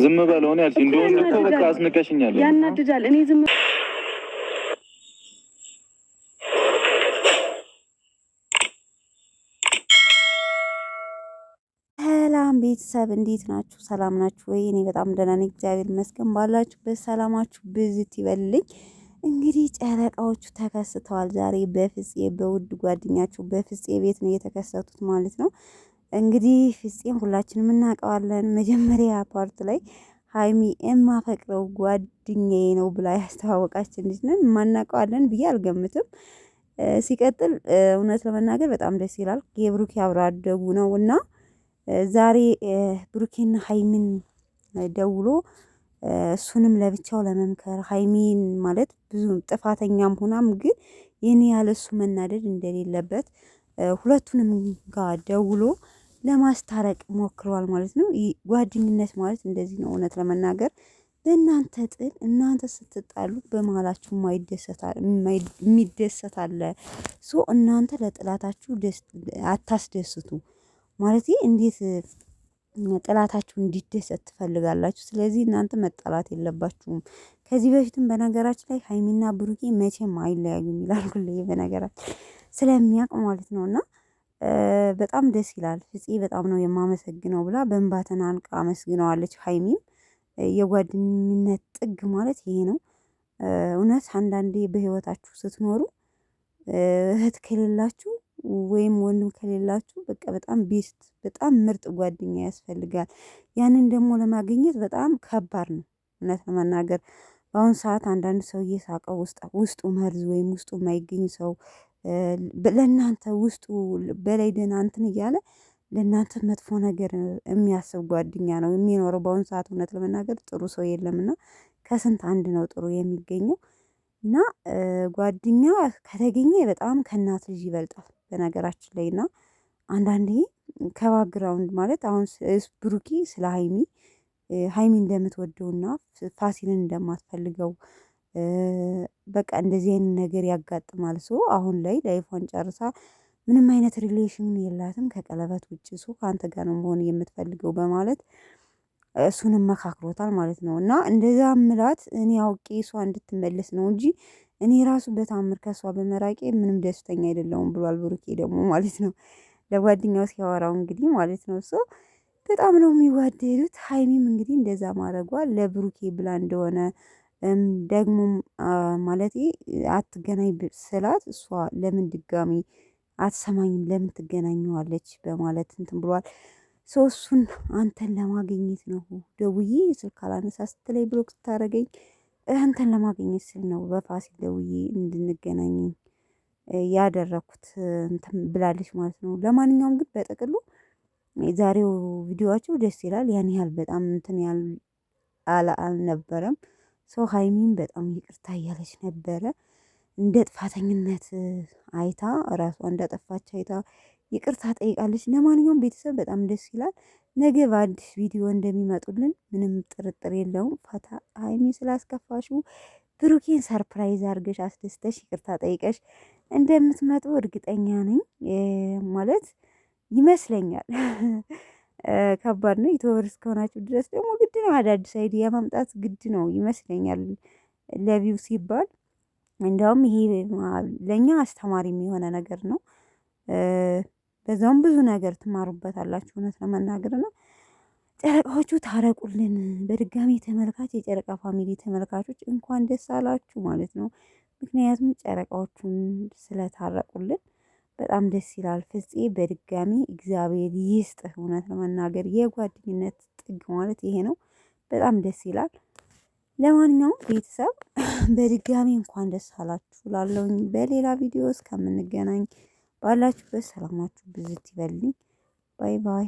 ዝም በለው ነው ያልሽኝ። እንደውም እኮ በቃ አስንቀሽኛል። ያናድዳል። እኔ ዝም ሰላም ቤተሰብ እንዴት ናችሁ? ሰላም ናችሁ ወይ? እኔ በጣም ደህና ነኝ፣ እግዚአብሔር ይመስገን። ባላችሁበት ሰላማችሁ ብዝት ይበልልኝ። እንግዲህ ጨረቃዎቹ ተከስተዋል ዛሬ በፍፄ በውድ ጓደኛቸው በፍፄ ቤት ነው የተከሰቱት ማለት ነው። እንግዲህ ፍፄም ሁላችንም እናውቀዋለን። መጀመሪያ ፓርት ላይ ሀይሚ የማፈቅረው ጓደኛዬ ነው ብላ ያስተዋወቃችን ልጅ ነን። ማናውቀዋለን ብዬ አልገምትም። ሲቀጥል እውነት ለመናገር በጣም ደስ ይላል። የብሩክ አብሮ አደጉ ነው እና ዛሬ ብሩኬና ሀይሚን ደውሎ እሱንም ለብቻው ለመምከር ሀይሚን ማለት ብዙ ጥፋተኛም ሆናም ግን የኔ ያለ እሱ መናደድ እንደሌለበት ሁለቱንም ጋር ደውሎ ለማስታረቅ ሞክረዋል ማለት ነው። ጓደኝነት ማለት እንደዚህ ነው። እውነት ለመናገር በእናንተ ጥል እናንተ ስትጣሉ በመሀላችሁ የሚደሰት አለ። ሶ እናንተ ለጥላታችሁ አታስደስቱ ማለት እንዴት ጥላታችሁ እንዲደሰት ትፈልጋላችሁ? ስለዚህ እናንተ መጣላት የለባችሁም። ከዚህ በፊትም በነገራችን ላይ ሀይሚና ብሩኬ መቼም አይለያዩም ይላል ሁሌ በነገራችን ስለሚያውቅ ማለት ነው። እና በጣም ደስ ይላል። ፍፄ በጣም ነው የማመሰግነው ብላ በእንባ ተናንቃ አመስግነዋለች። ሀይሚም የጓደኝነት ጥግ ማለት ይሄ ነው። እውነት አንዳንዴ በህይወታችሁ ስትኖሩ እህት ከሌላችሁ ወይም ወንድም ከሌላችሁ በቃ በጣም ቤስት በጣም ምርጥ ጓደኛ ያስፈልጋል። ያንን ደግሞ ለማግኘት በጣም ከባድ ነው። እውነት ለመናገር በአሁን ሰዓት አንዳንድ ሰው እየሳቀው ውስጡ መርዝ ወይም ውስጡ የማይገኝ ሰው ለእናንተ ውስጡ በላይ ደህና እንትን እያለ ለእናንተ መጥፎ ነገር የሚያስብ ጓደኛ ነው የሚኖረው በአሁን ሰዓት። እውነት ለመናገር ጥሩ ሰው የለምና ከስንት አንድ ነው ጥሩ የሚገኘው። እና ጓደኛ ከተገኘ በጣም ከእናት ልጅ ይበልጣል በነገራችን ላይ። እና አንዳንዴ ከባክግራውንድ ማለት አሁን ብሩኬ ስለ ሀይሚ እንደምትወደውና ፋሲልን እንደማትፈልገው በቃ እንደዚህ አይነት ነገር ያጋጥማል። ሶ አሁን ላይ ላይፏን ጨርሳ ምንም አይነት ሪሌሽን የላትም ከቀለበት ውጭ። ሶ ከአንተ ጋር ነው መሆን የምትፈልገው በማለት እሱንም መካክሮታል ማለት ነው። እና እንደዛ ምላት እኔ አውቄ እሷ እንድትመለስ ነው እንጂ እኔ ራሱ በታምር ከሷ በመራቄ ምንም ደስተኛ አይደለሁም ብሏል ብሩኬ ደግሞ ማለት ነው። ለጓደኛው ሲያወራው እንግዲህ ማለት ነው። ሶ በጣም ነው የሚዋደዱት። ሀይሚም እንግዲህ እንደዛ ማድረጓ ለብሩኬ ብላ እንደሆነ ደግሞ ማለት አትገናኝ ስላት እሷ ለምን ድጋሚ አትሰማኝም ለምን ትገናኘዋለች በማለት እንትን ብሏል። እሱን አንተን ለማግኘት ነው ደውዬ ስልክ አላነሳ ስትለኝ ብሎክ ስታደርገኝ አንተን ለማግኘት ስል ነው በፋሲል ደውዬ እንድንገናኝ ያደረኩት እንትን ብላለች ማለት ነው። ለማንኛውም ግን በጥቅሉ ዛሬው ቪዲዮአቸው ደስ ይላል። ያን ያህል በጣም እንትን አልነበረም። ሰው ሀይሚን በጣም ይቅርታ እያለች ነበረ እንደ ጥፋተኝነት አይታ ራሷ እንዳጠፋች አይታ ይቅርታ ጠይቃለች። ለማንኛውም ቤተሰብ በጣም ደስ ይላል። ነገ በአዲስ ቪዲዮ እንደሚመጡልን ምንም ጥርጥር የለውም። ፈታ ሀይሚ ስላስከፋሹ ብሩኬን ሰርፕራይዝ አድርገሽ አስደስተሽ ይቅርታ ጠይቀሽ እንደምትመጡ እርግጠኛ ነኝ ማለት ይመስለኛል። ከባድ ነው። ዩቲዩበር እስከሆናችሁ ድረስ ደግሞ ግድ ነው አዳዲስ አይዲያ ማምጣት ግድ ነው ይመስለኛል ለቪው ሲባል። እንደውም ይሄ ለእኛ አስተማሪ የሆነ ነገር ነው። በዛውም ብዙ ነገር ትማሩበታላችሁ እውነት ለመናገር ነው። ጨረቃዎቹ ታረቁልን በድጋሚ ተመልካች የጨረቃ ፋሚሊ ተመልካቾች እንኳን ደስ አላችሁ ማለት ነው። ምክንያቱም ጨረቃዎቹን ስለታረቁልን በጣም ደስ ይላል። ፍፄ በድጋሚ እግዚአብሔር ይስጥህ። እውነት ለመናገር የጓደኝነት ጥግ ማለት ይሄ ነው። በጣም ደስ ይላል። ለማንኛውም ቤተሰብ በድጋሚ እንኳን ደስ አላችሁ ላለውኝ በሌላ ቪዲዮ እስከምንገናኝ ባላችሁበት ሰላማችሁ ብዝት ይበልኝ። ባይ ባይ።